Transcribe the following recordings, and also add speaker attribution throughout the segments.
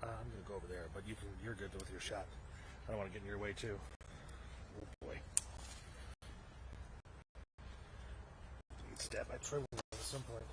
Speaker 1: I'm gonna go over there, but you're good with your shot. I don't want to get in your way too. Oh boy. Step. I trim at some point.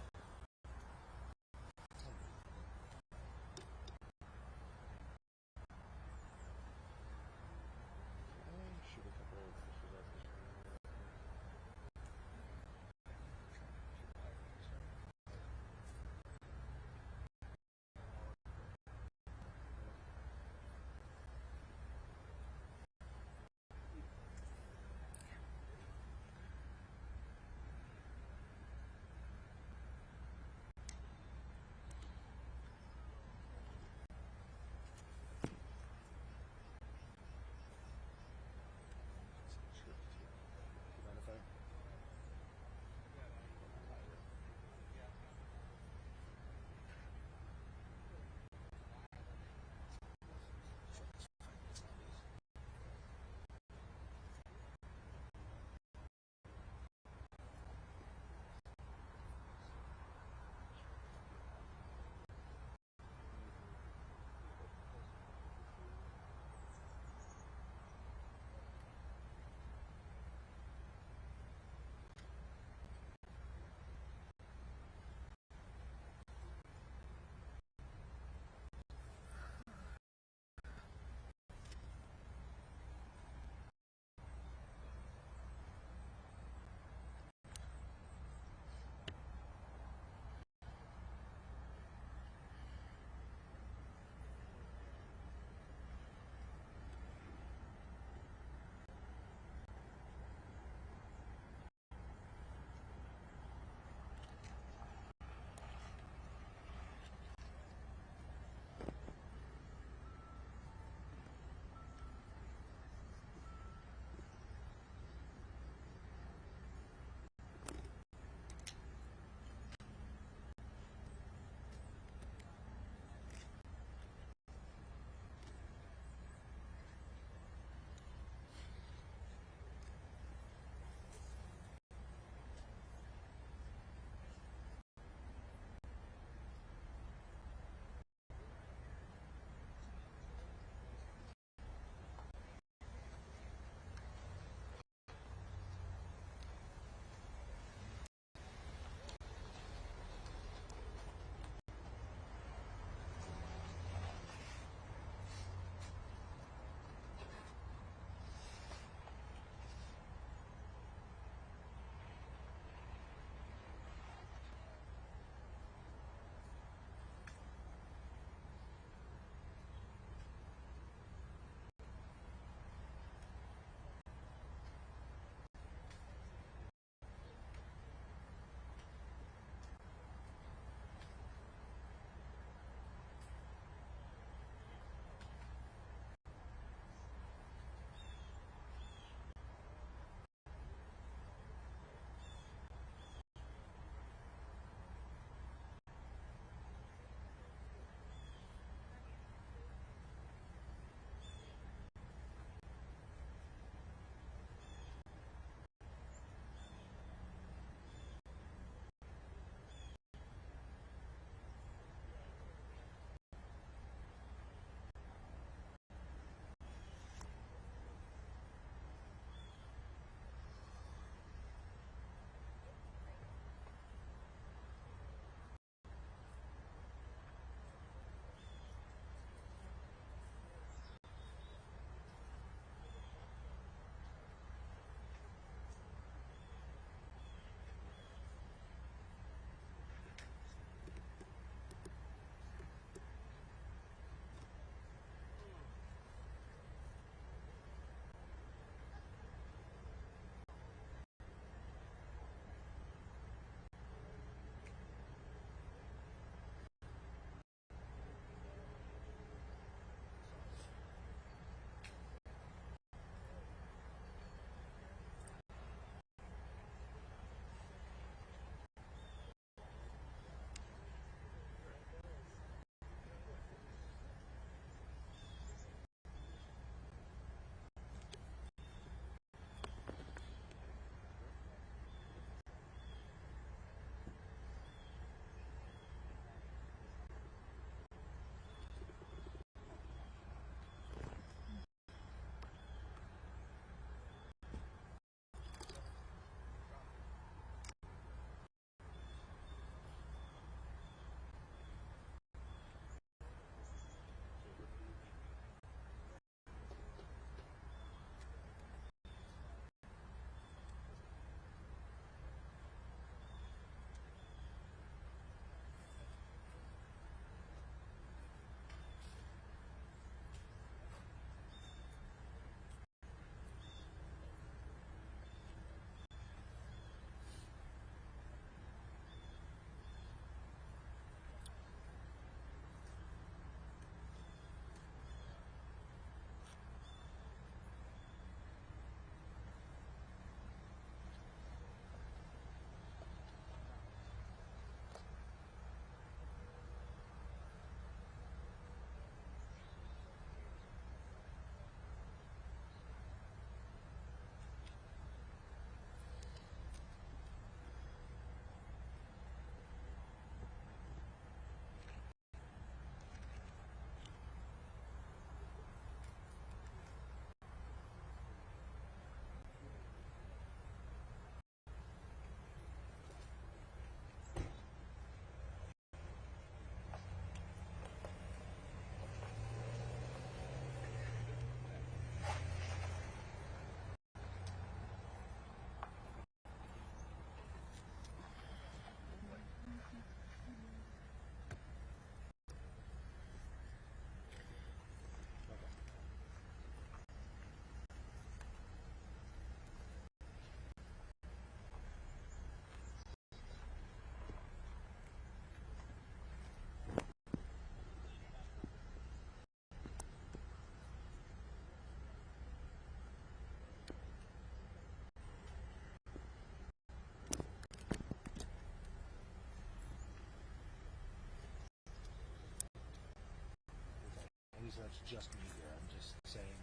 Speaker 1: sure it's just me here. I'm just saying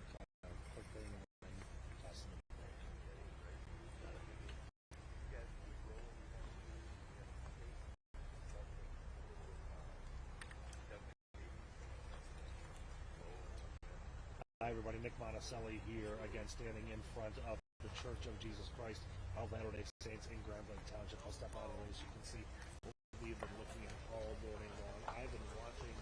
Speaker 1: quick thing and then tossing it. Hi everybody, Nick Monticelli here, again standing in front of the Church of Jesus Christ of Latter-day Saints in Grand Blanc Township. I'll step out of it as you can see. We've been looking at all morning long. I've been watching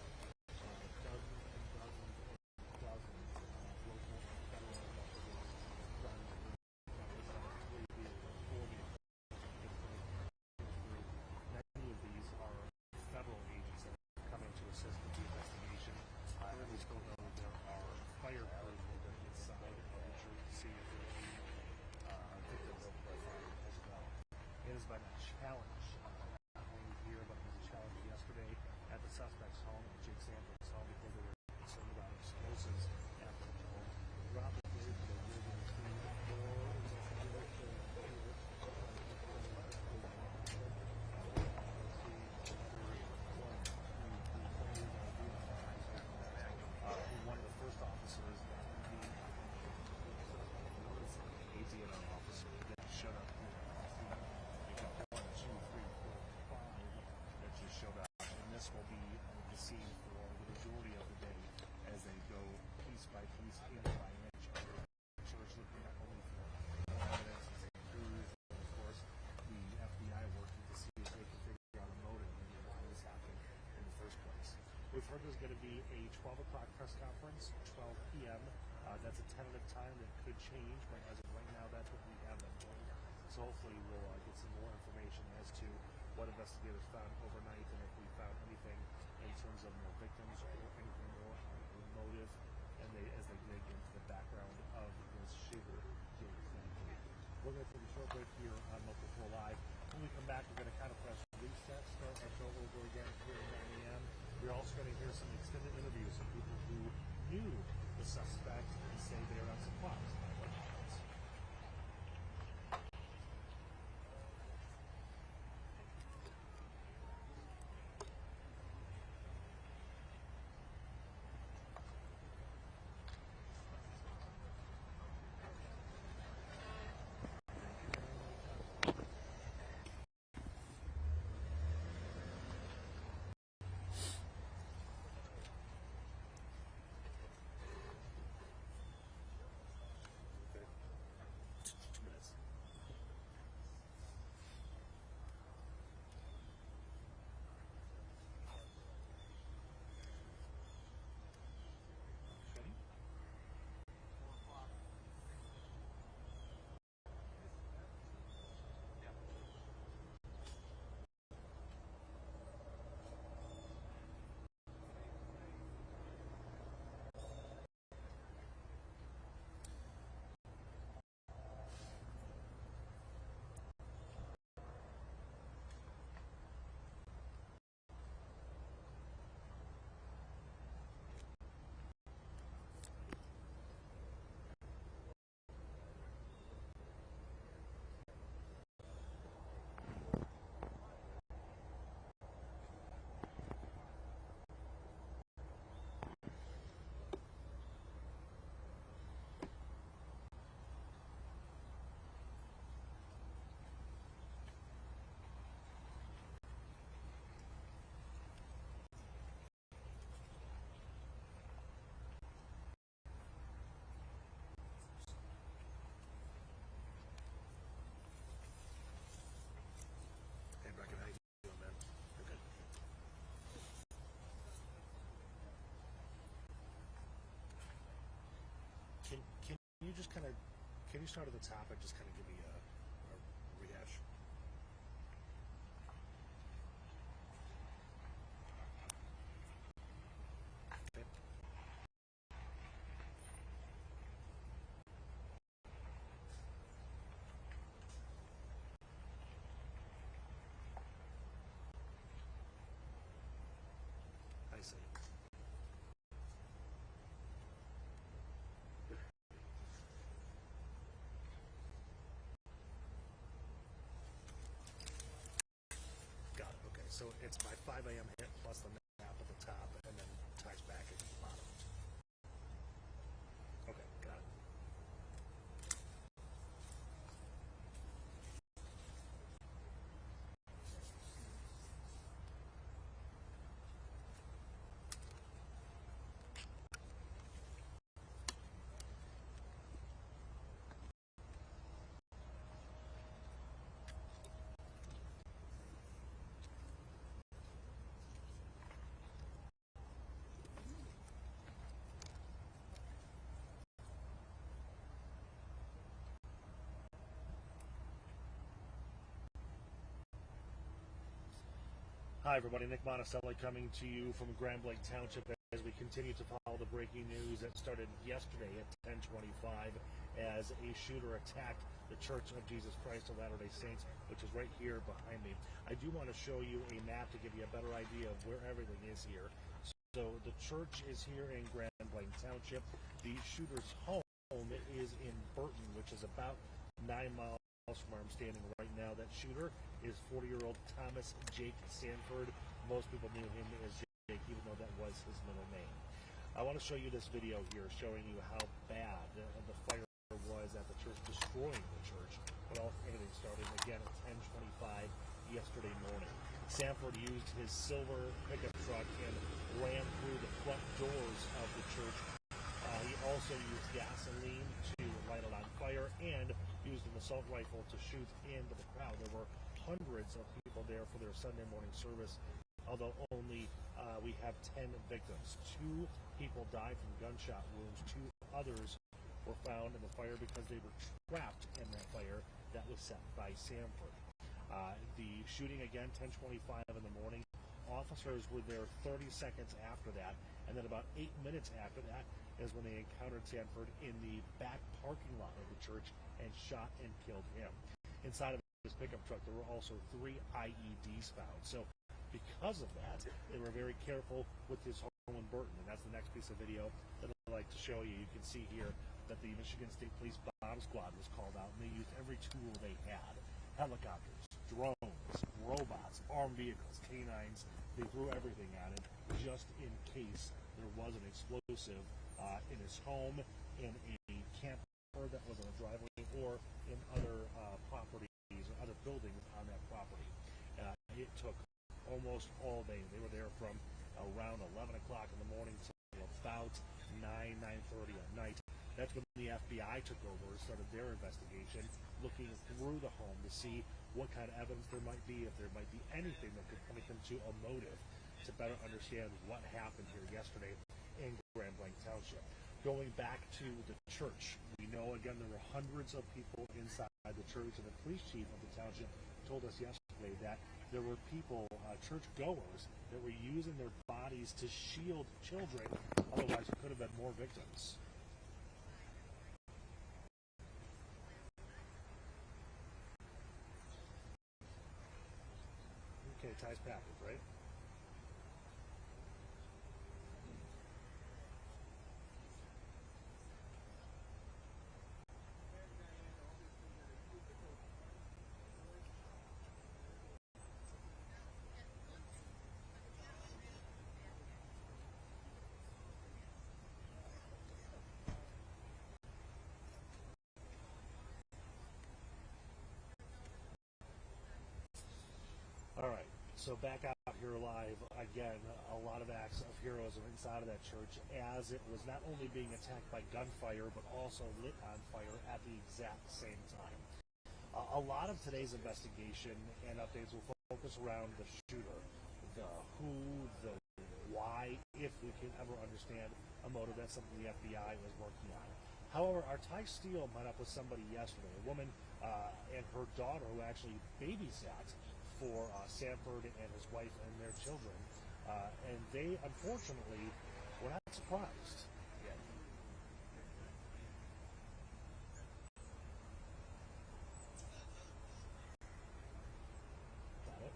Speaker 1: dozens and dozens and dozens of local and federal investigations done in 3 vehicles, 4 vehicles. Many of these are federal agents that are coming to assist with the investigation. And we still know that there are fire crews moving inside of the church to see if there are victims of the fire as well. It has been a challenge, not only here, but it was a challenge yesterday at the suspect's home, at Jake Sandberg's home, because they were concerned about explosives at the home. Throughout the day, they were moving through the door. One of the first officers that AZNR officer that showed up here. You got 1, 2, 3, 4, 5 that just showed up, and this will be the scene for the majority of the day as they go piece by piece, inch by inch, of the church, looking not only for evidence and clues, but of course the FBI working to see if they can figure out a motive and why this happened in the first place. We've heard there's going to be a 12 o'clock press conference, 12 p.m. That's a tentative time that could change, but as of right now, that's what we have them told. So hopefully we'll get some more information as to what investigators found overnight and if we found anything in terms of more victims or anything more on a motive, and as they dig into the background of this shooter. We're going to take a short break here on Local 4 Live. When we come back, we're going to kind of press reset, start our show over again here at 9 a.m. We're also going to hear some extended interviews of people who knew the suspect and say they are not surprised by what happens. Can you just kind of, can you start at the top and just kind of give me a rehash? Okay. I see. So it's my 5 a.m. hit plus the nap at the top, and then ties back at the bottom. Hi everybody, Nick Monticelli coming to you from Grand Blanc Township as we continue to follow the breaking news that started yesterday at 10:25 as a shooter attacked the Church of Jesus Christ of Latter-day Saints, which is right here behind me. I do want to show you a map to give you a better idea of where everything is here. So the church is here in Grand Blanc Township. The shooter's home is in Burton, which is about 9 miles from where I'm standing right now. That shooter is 40-year-old Thomas Jake Sanford. Most people knew him as Jake, even though that was his middle name. I want to show you this video here showing you how bad the fire was at the church, destroying the church. But everything started again at 10:25 yesterday morning. Sanford used his silver pickup truck and ran through the front doors of the church. He also used gasoline to light it on fire and used an assault rifle to shoot into the crowd. There were hundreds of people there for their Sunday morning service, although only we have 10 victims. 2 people died from gunshot wounds. 2 others were found in the fire because they were trapped in that fire that was set by Sanford. The shooting again, 10:25 in the morning. Officers were there 30 seconds after that, and then about 8 minutes after that is when they encountered Sanford in the back parking lot of the church and shot and killed him. Inside of his pickup truck, there were also 3 IEDs found. So because of that, they were very careful with his home in Burton, and that's the next piece of video that I'd like to show you. You can see here that the Michigan State Police Bomb Squad was called out, and they used every tool they had. Helicopters, drones, robots, armed vehicles, canines. They threw everything at it just in case there was an explosive in his home, in a camper that was on a driveway, or in other properties or other buildings on that property. It took almost all day. They were there from around 11 o'clock in the morning to about 9:30 at night. That's when the FBI took over and started their investigation, looking through the home to see what kind of evidence there might be, if there might be anything that could point them to a motive to better understand what happened here yesterday in Grand Blanc Township. Going back to the church, we know again there were hundreds of people inside the church, and the police chief of the township told us yesterday that there were people, church-goers, that were using their bodies to shield children, otherwise there could have been more victims. Okay, ties package, right? All right, so back out here live again. A lot of acts of heroism inside of that church as it was not only being attacked by gunfire but also lit on fire at the exact same time. A lot of today's investigation and updates will focus around the shooter, the who, the why, if we can ever understand a motive. That's something the FBI was working on. However, our Ty Steele met up with somebody yesterday, a woman and her daughter who actually babysat for Sanford and his wife and their children, and they unfortunately were not surprised yet. Got it?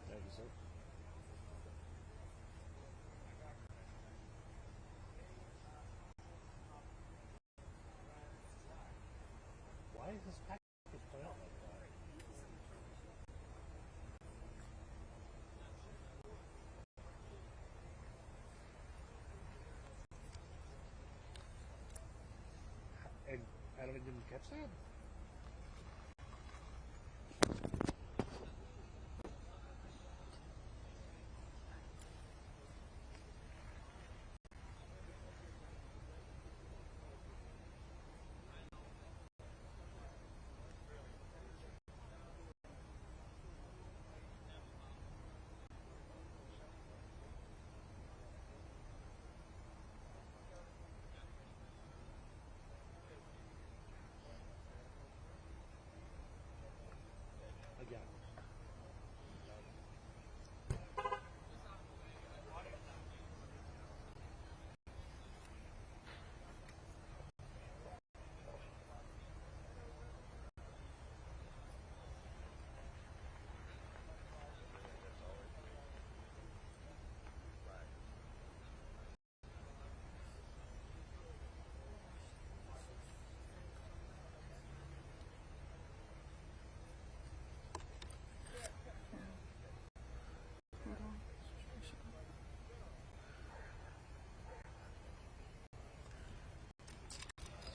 Speaker 1: Thank you, sir. Why is this package put out like that? And I don't even catch that.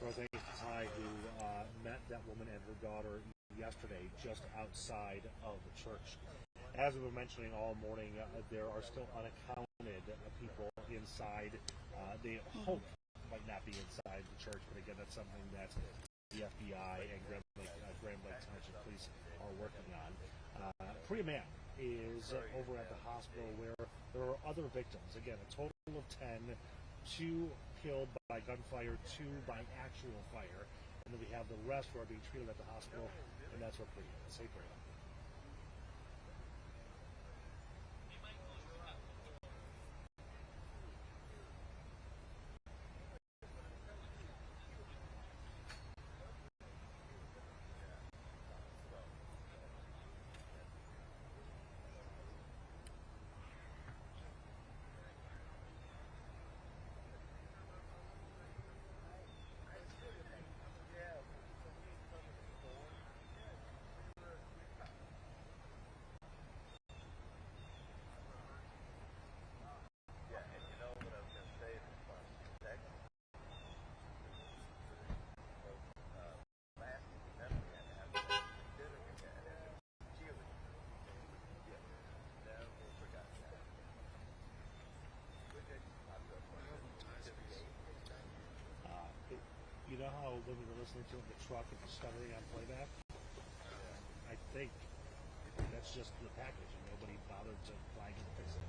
Speaker 1: Brother I, who met that woman and her daughter yesterday just outside of the church. As we were mentioning all morning, there are still unaccounted people inside. They hope might not be inside the church, but again, that's something that the FBI and Grand Blanc Township Police are working on. Priya Man is over at the hospital where there are other victims. Again, a total of 10, 2 killed by gunfire, 2 by actual fire. And then we have the rest who are being treated at the hospital, and that's where Priya is. Hey, Priya. You know how when we were listening to it in the truck and stuttering on playback? I think that's just the package, and nobody bothered to flag and fix it.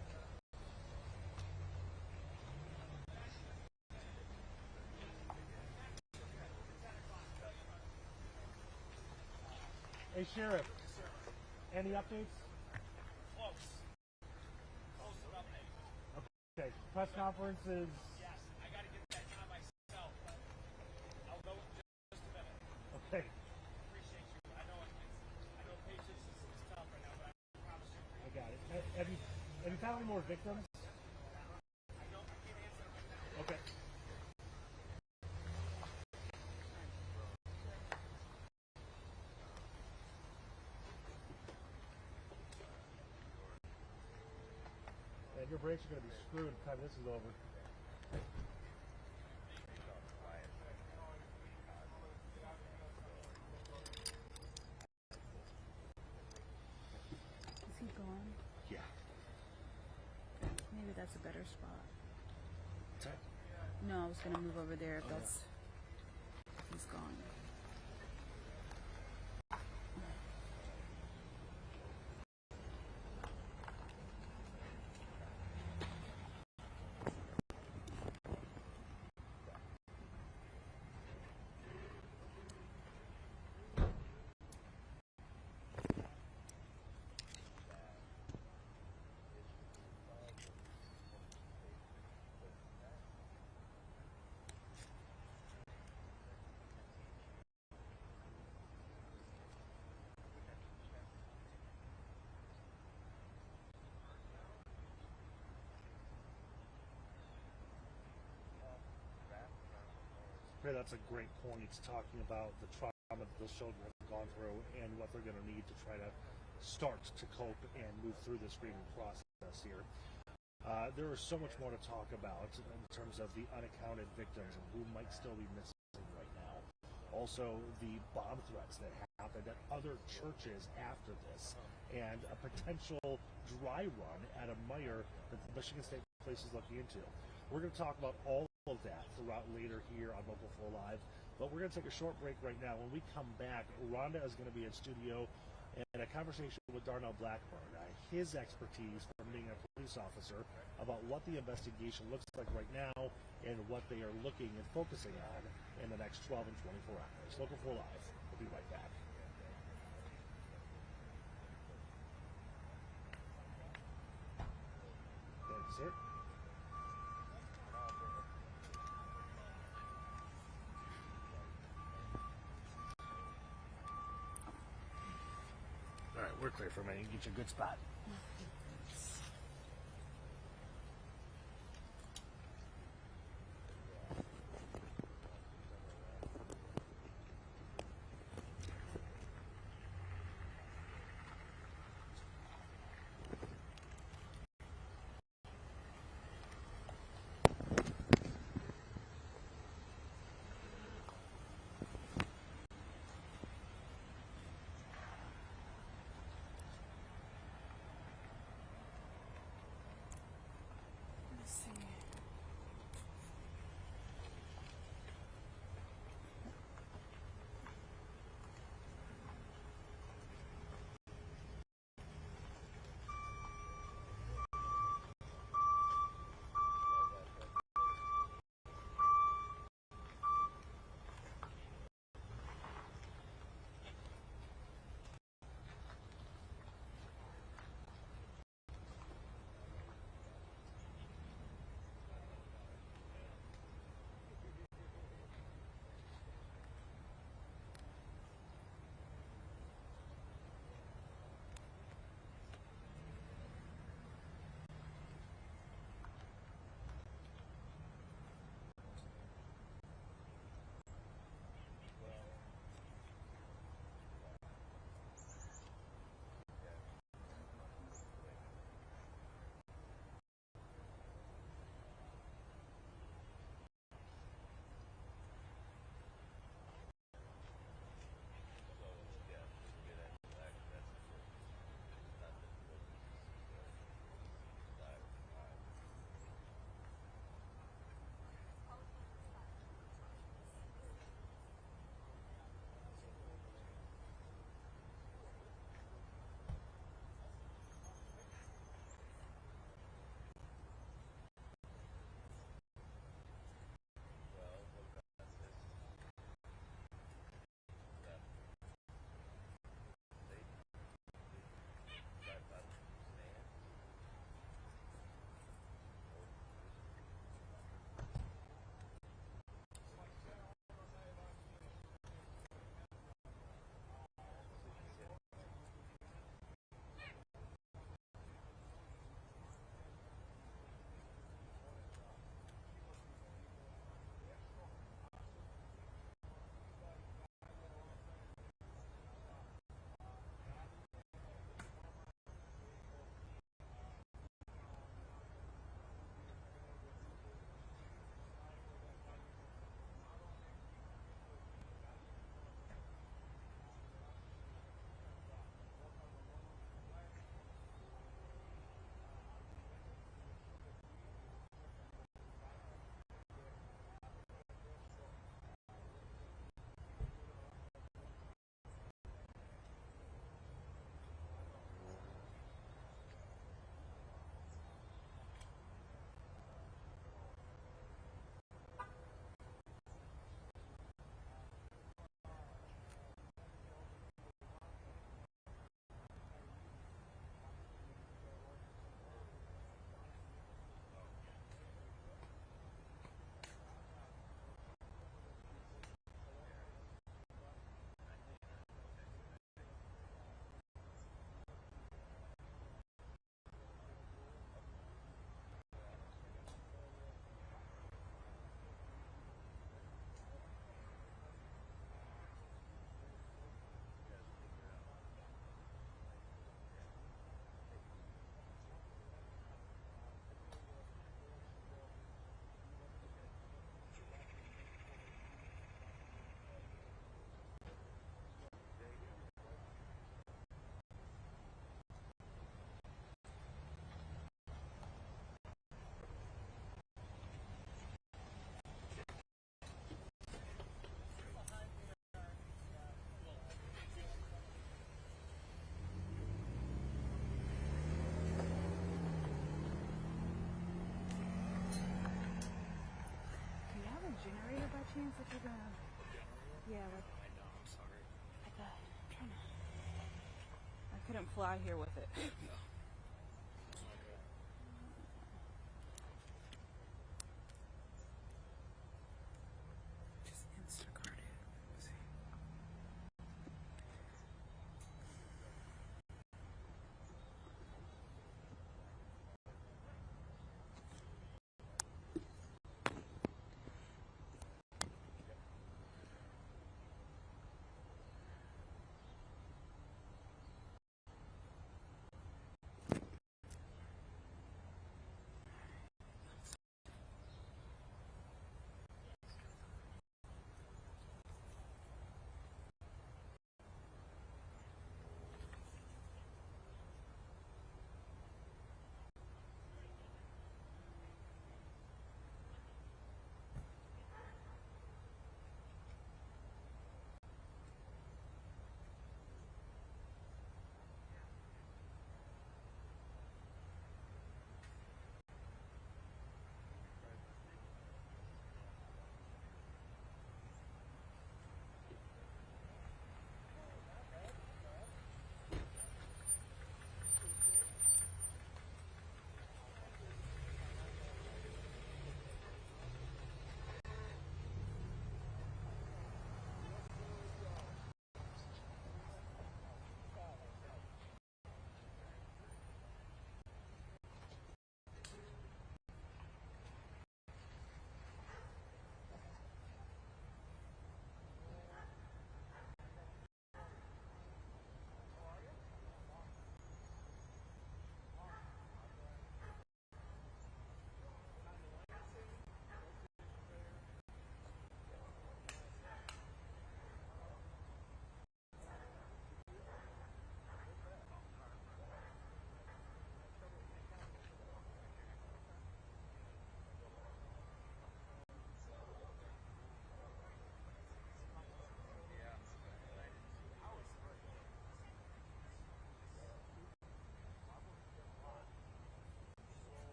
Speaker 1: Hey, Sheriff. Any updates?
Speaker 2: Close. Close update.
Speaker 1: Okay. Press conferences.
Speaker 2: Yes, I got to get that time myself, but I'll go in just a minute.
Speaker 1: Okay.
Speaker 2: Appreciate you. I know patience is tough right now, but I promise you.
Speaker 1: I got it. Have you found any more victims?
Speaker 2: I can't answer it right now.
Speaker 1: Okay. And your brakes are going to be screwed by the time this is over.
Speaker 3: Is he gone?
Speaker 1: Yeah.
Speaker 3: Maybe that's a better spot.
Speaker 1: What's that?
Speaker 3: No, I was gonna move over there if that's. He's gone.
Speaker 1: That's a great point. It's talking about the trauma that those children have gone through and what they're going to need to try to start to cope and move through this grieving process here. There is so much more to talk about in terms of the unaccounted victims and who might still be missing right now. Also, the bomb threats that happened at other churches after this, and a potential dry run at a Meijer that the Michigan State Police is looking into. We're going to talk about all of that throughout later here on Local 4 Live, but we're going to take a short break right now. When we come back, Rhonda is going to be in studio and a conversation with Darnell Blackburn, his expertise from being a police officer, about what the investigation looks like right now and what they are looking and focusing on in the next 12 and 24 hours. Local 4 Live. We'll be right back. Thanks, sir. All right, we're clear for a minute. Get you a good spot.
Speaker 3: chance that you're gonna. Yeah, like.
Speaker 1: I know. I'm sorry.
Speaker 3: Like that. I'm trying to. I couldn't fly here with it. Just Instacart it. Let's see.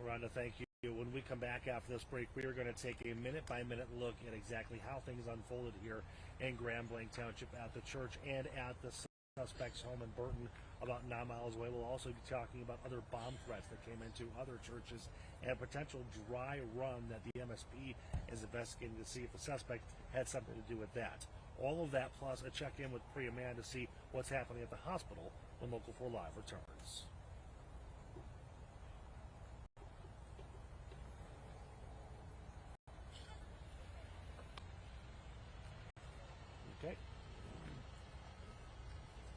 Speaker 1: Rhonda, thank you. When we come back after this break, we are going to take a minute-by-minute look at exactly how things unfolded here in Grand Blanc Township at the church and at the suspect's home in Burton, about 9 miles away. We'll also be talking about other bomb threats that came into other churches and potential dry run that the MSP is investigating to see if the suspect had something to do with that. All of that plus a check-in with Priya Mann to see what's happening at the hospital when Local 4 Live returns. Okay.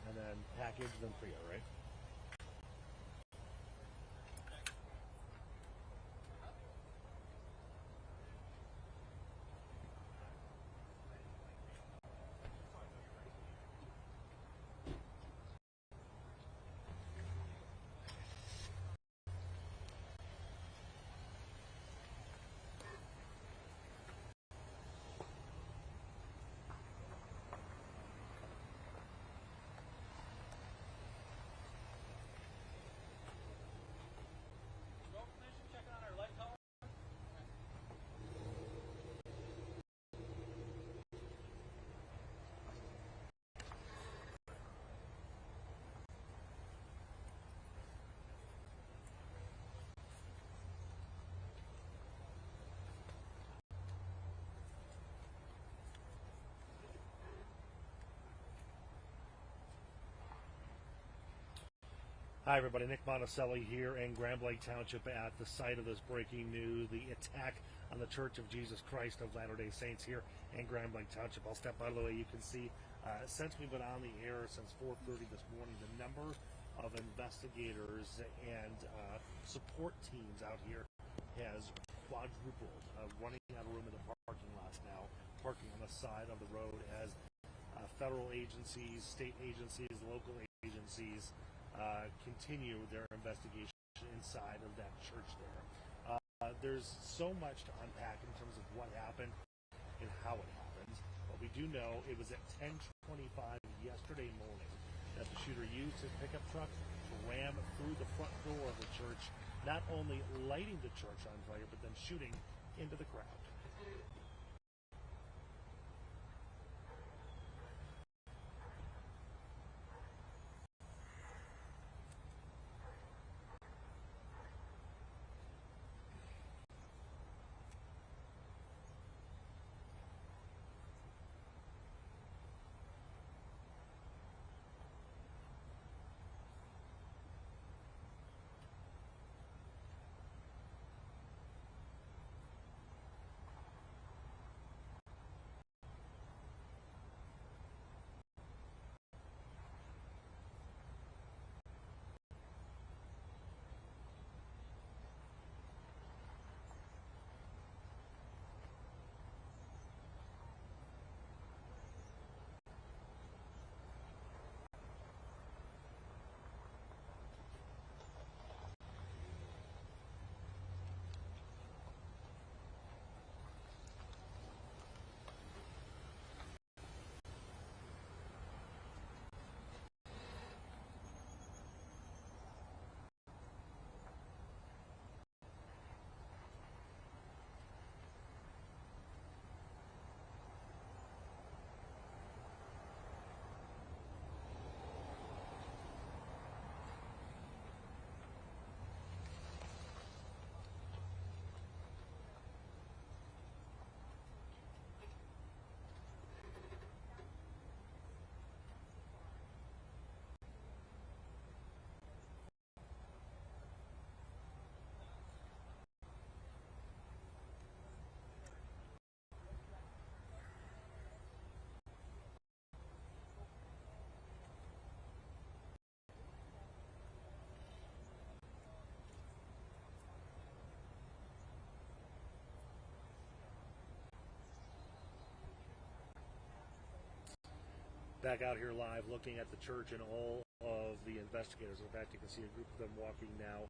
Speaker 1: And then package, then Priya, right?
Speaker 2: Go finish checking on our light tower.
Speaker 1: Hi, everybody. Nick Monticelli here in Grand Blanc Township at the site of this breaking news, the attack on the Church of Jesus Christ of Latter-day Saints here in Grand Blanc Township. I'll step out of the way. You can see, since we've been on the air since 4:30 this morning, the number of investigators and support teams out here has quadrupled, running out of room in the parking lots now, parking on the side of the road as federal agencies, state agencies, local agencies continue their investigation inside of that church there. There's so much to unpack in terms of what happened and how it happened. But we do know it was at 10:25 yesterday morning that the shooter used his pickup truck to ram through the front door of the church, not only lighting the church on fire, but then shooting into the crowd. Back out here live looking at the church and all of the investigators. In fact, you can see a group of them walking now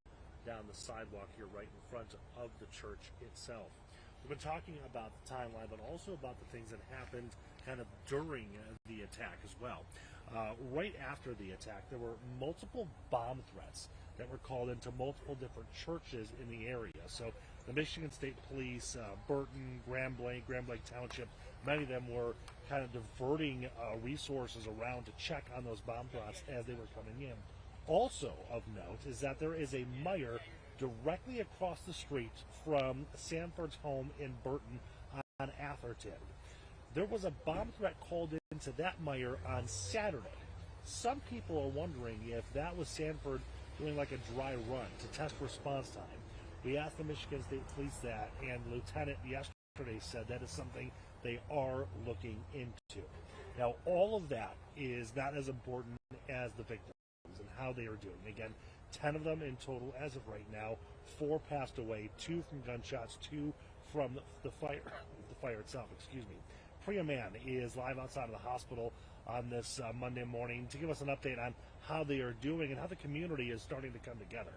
Speaker 1: down the sidewalk here right in front of the church itself. We've been talking about the timeline, but also about the things that happened kind of during the attack as well. Right after the attack, there were multiple bomb threats that were called into multiple different churches in the area. So the Michigan State Police, Burton, Grand Blanc Township, many of them were kind of diverting resources around to check on those bomb threats as they were coming in. Also of note is that there is a mire directly across the street from Sanford's home in Burton on Atherton. There was a bomb threat called into that mire on Saturday. Some people are wondering if that was Sanford doing like a dry run to test response time. We asked the Michigan State Police that, and the lieutenant yesterday said that is something they are looking into. Now, all of that is not as important as the victims and how they are doing. Again, 10 of them in total as of right now. 4 passed away, 2 from gunshots, 2 from the fire itself, excuse me. Priya Mann is live outside of the hospital on this Monday morning to give us an update on how they are doing and how the community is starting to come together.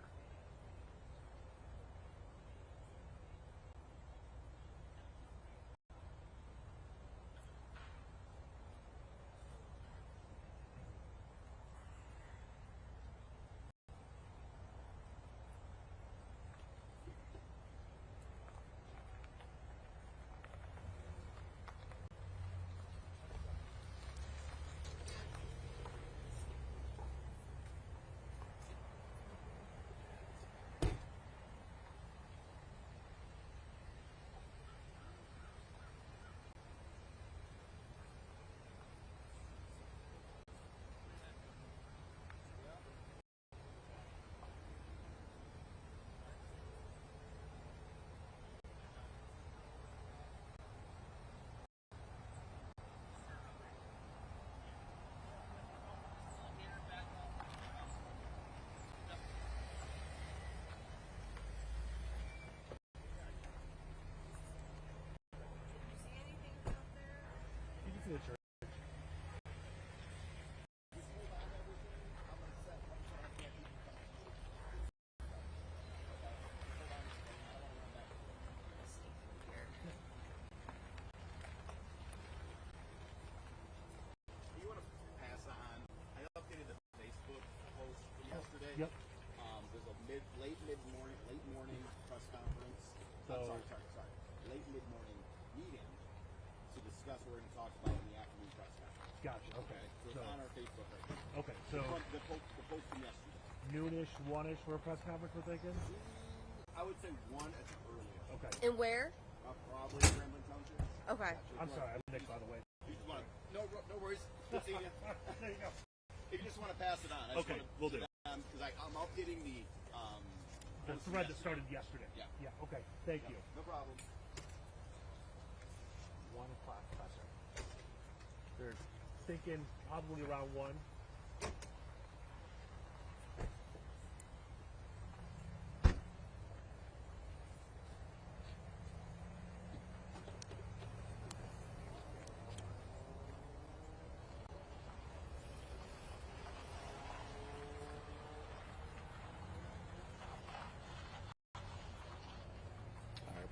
Speaker 1: Yep.
Speaker 4: There's a late morning press conference. Sorry. Late mid-morning meeting to discuss what we're going to talk about in the afternoon press conference.
Speaker 1: Gotcha. Okay.
Speaker 4: So it's on our Facebook right now.
Speaker 1: Okay. So
Speaker 4: The post from yesterday.
Speaker 1: Noonish, one-ish for a press conference, we're thinking?
Speaker 4: I would say 1 at the earliest.
Speaker 1: Okay.
Speaker 3: And where?
Speaker 4: Probably Grand Blanc Township.
Speaker 3: Okay.
Speaker 1: I'm sorry, I'm Nick, by the way.
Speaker 4: You just want to, no worries. Good seeing you.
Speaker 1: There you go.
Speaker 4: If you just want to pass it on.
Speaker 1: Okay, we'll do.
Speaker 4: Because I'm updating the
Speaker 1: thread that started yesterday.
Speaker 4: Yeah.
Speaker 1: Yeah, okay. Thank you.
Speaker 4: No problem.
Speaker 1: 1 o'clock, Professor. They're thinking probably around 1.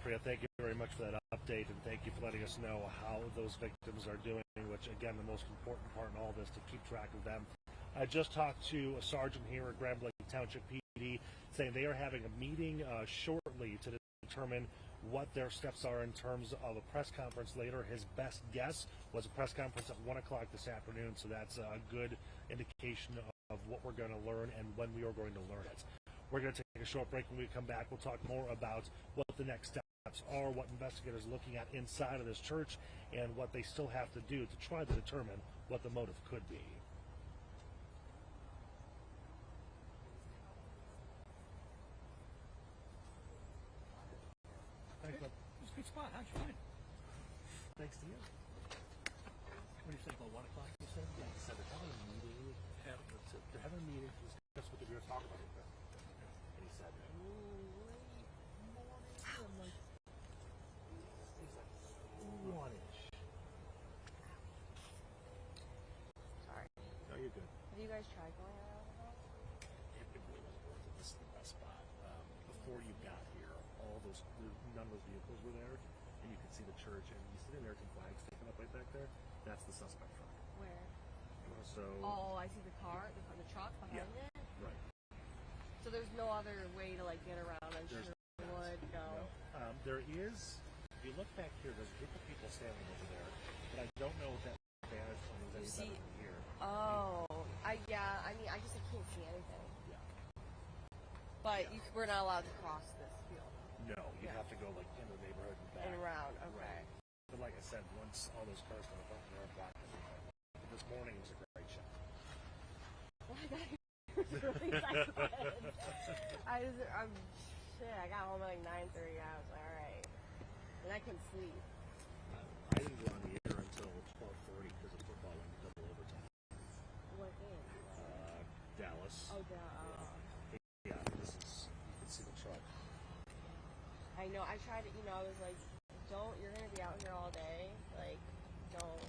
Speaker 1: Priya, thank you very much for that update, and thank you for letting us know how those victims are doing, which, again, the most important part in all this, to keep track of them. I just talked to a sergeant here at Grand Blanc Township PD saying they are having a meeting shortly to determine what their steps are in terms of a press conference later. His best guess was a press conference at 1 o'clock this afternoon, so that's a good indication of what we're going to learn and when we are going to learn it. We're going to take a short break. When we come back, we'll talk more about what the next steps are, what investigators are looking at inside of this church, and what they still have to do to try to determine what the motive could be. Thanks, bud.
Speaker 2: It was a good spot. How'd you find it?
Speaker 1: Thanks to you.
Speaker 2: What did you say about 1 o'clock? You said?
Speaker 1: Yeah, he said they're having a meeting. They're having a meeting to discuss what they're going to talk about. And he said, late morning. I'm like, he's like, 1-ish.
Speaker 3: Sorry.
Speaker 1: No, you're good.
Speaker 3: Have you guys tried going around the house?
Speaker 1: It really wasn't worth it. This is the best spot. Before you got here, none of those vehicles were there, and you could see the church, and you see the American flag sticking up right back there. That's the suspect truck.
Speaker 3: Where?
Speaker 1: So.
Speaker 3: Oh, I see the car, the truck behind it.
Speaker 1: Right.
Speaker 3: So
Speaker 5: So there's no other way to like get around on Sherwood? No.
Speaker 1: There is. If you look back here, there's a group of people standing over there, but I don't know if that vantage point is any better than here.
Speaker 5: Oh, I mean, I just can't see anything.
Speaker 1: Yeah.
Speaker 5: But we're not allowed to cross this field.
Speaker 1: No, you have to go like into the neighborhood and back.
Speaker 5: And around, okay.
Speaker 1: Right. But like I said, once all those cars come up, they're blocking everything. But this morning was a great shot.
Speaker 5: Oh my God, it was really excited. I got home at like 9:30. I was like, all right, and I couldn't sleep.
Speaker 1: I didn't go on the air until 12:30 because of football went double overtime.
Speaker 5: What game?
Speaker 1: Dallas.
Speaker 5: Oh, Dallas.
Speaker 1: Yeah, this is, you can see the truck.
Speaker 5: I know. I tried to, I was like, you're gonna be out here all day. Like, don't.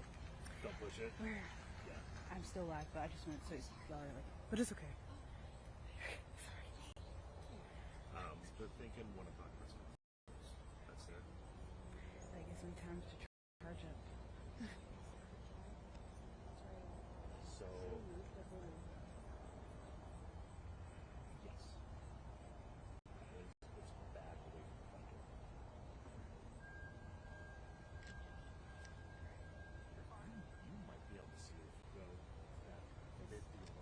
Speaker 1: Don't push it.
Speaker 3: Yeah. I'm still live, but I just went so but it's okay.
Speaker 1: They're thinking 1 o'clock. That's it.
Speaker 3: I guess in time to charge up.
Speaker 1: So, yes. It's back away from the bunker. You might be able to see it if you go that bit deeper.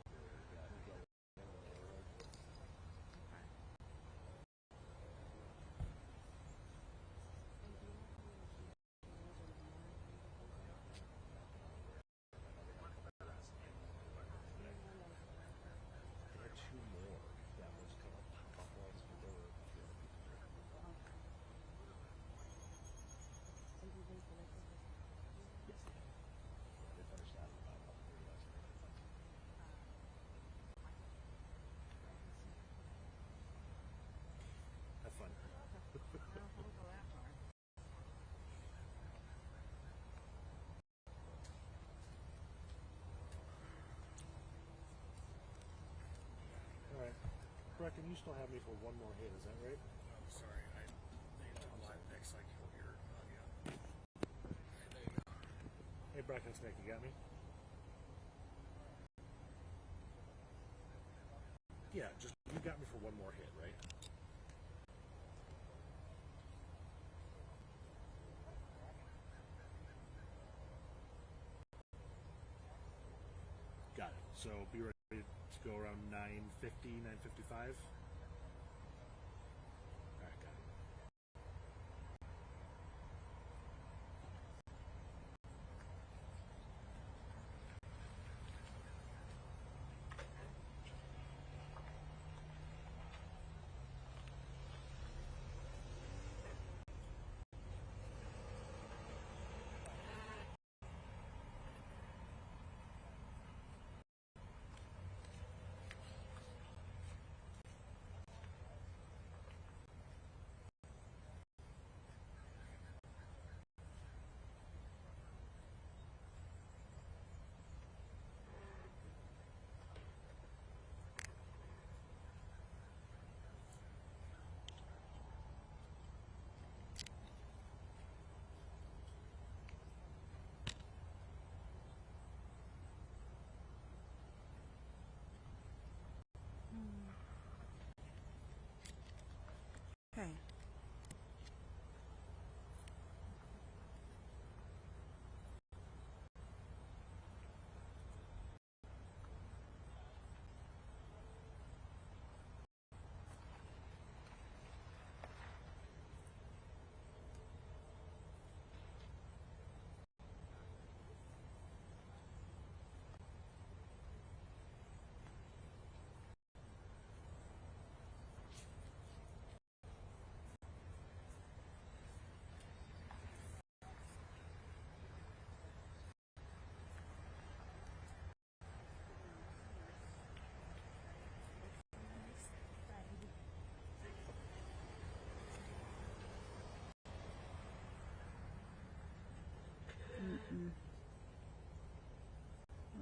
Speaker 1: Yeah, you go in there. There are 2 more that was going to pop up ones, but they were Yes, they finished that about 30 last night. Have fun. All right. Brecken, you still have me for one more hit, is that right?
Speaker 6: I'm sorry, they took live pics like you're yeah. There you go.
Speaker 1: Hey, Brecken, Nick, you got me? Yeah, just you got me for one more hit, right? Got it. So be ready to go around 9:50, 9:55. All right, got it.
Speaker 3: Okay.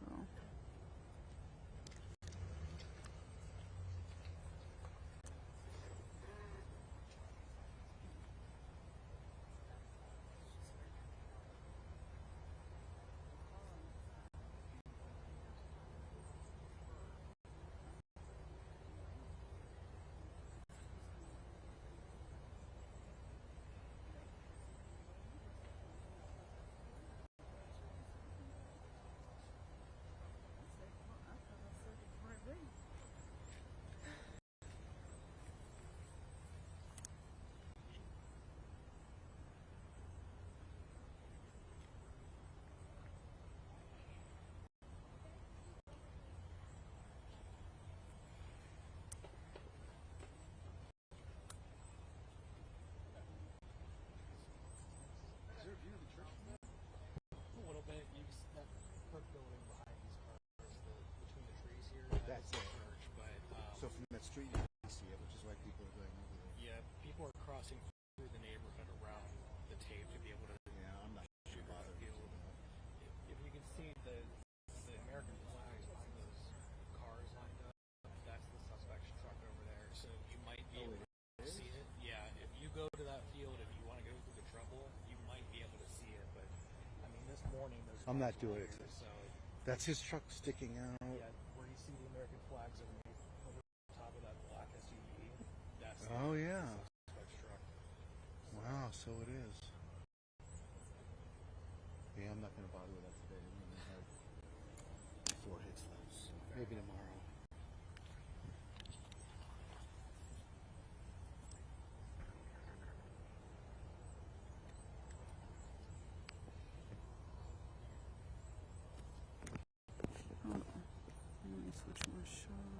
Speaker 3: Oh.
Speaker 4: That's it.
Speaker 6: church, but
Speaker 4: So from that street you can see it, which is why people are going over there.
Speaker 6: yeah, people are crossing through the neighborhood around the tape to be able to
Speaker 4: Yeah, I'm not sure about it.
Speaker 6: field. If you can see the American flag on those cars lined up, that's the suspect's truck over there. So you might be able to see it. Yeah, if you go to that field, if you want to go through the trouble, you might be able to see it. But
Speaker 1: I mean, this morning there's.
Speaker 4: I'm not doing it.
Speaker 6: so
Speaker 4: That's his truck sticking out.
Speaker 1: Yeah, where you see the American flags over the top of that black SUV.
Speaker 6: that's
Speaker 4: Oh yeah.
Speaker 6: the suspect's truck.
Speaker 4: Wow, so it is. Yeah, I'm not going to bother with that today. I'm going to have 4 hits left. Maybe tomorrow.
Speaker 3: Hold on. Let me switch my shot.